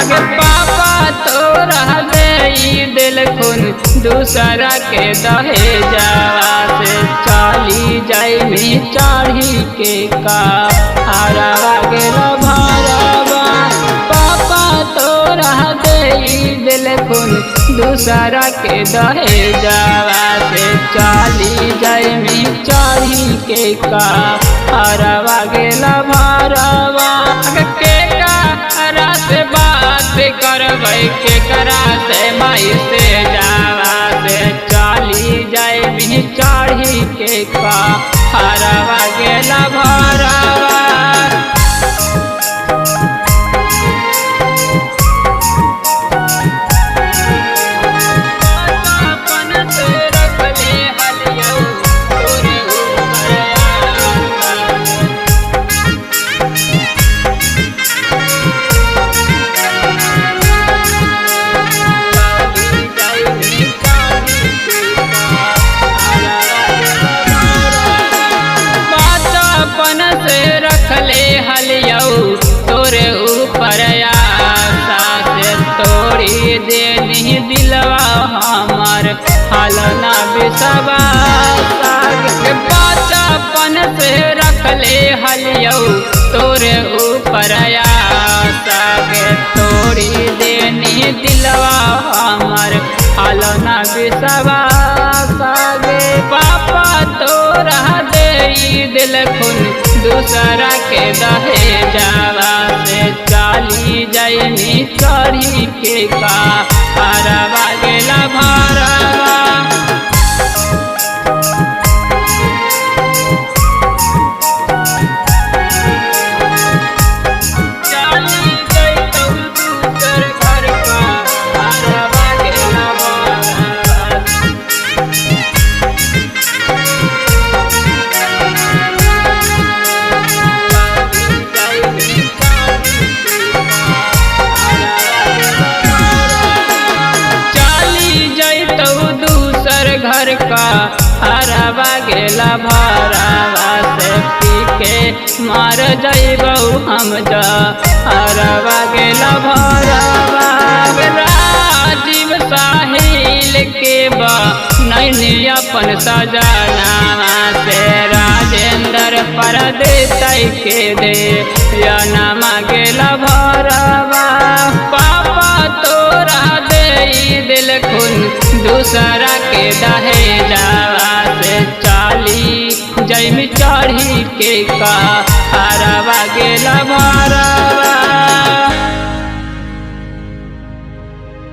अगे पापा तोरा दे दिल खून दूसरा के दहेजवा से चली जाई में चढ़ी के का हरवा गेल भरवा। पापा तोरा दे दिल खून दूसरा के दहेजवा से चली जाई में चढ़ी के का हरवा गेल भरवा। के करा से बात करबै के करा से माई से जावा से चली जाए भी चढ़ी के का हरवा गेल भरवा। तोरे ऊपर आशा से तोड़ी देनी दिलवा हमार हालना विश्वास। बचपन से रखले हलियौ तोरे ऊपर आशा के तोड़ी देनी दिलवा हमार हालना विश्वास। पापा तोरा दे दिल खून दूसरा के दहेजवा से चली जाई चढ़ी के का हरवा गेल भरवा। घर का हरवा गेल भरवा से पी के मार जइबौ हम जा हरवा गेल भरवा। राजीव साहिल के बा नैनी अपन सजनावा से राजेंद्र परदेसाई के दे नमा गेल भरवा। पापा तोरा दे दिल खून दूसरा के दहेजवा से चली जाई में चढ़ी के का हरवा गेल भरवा।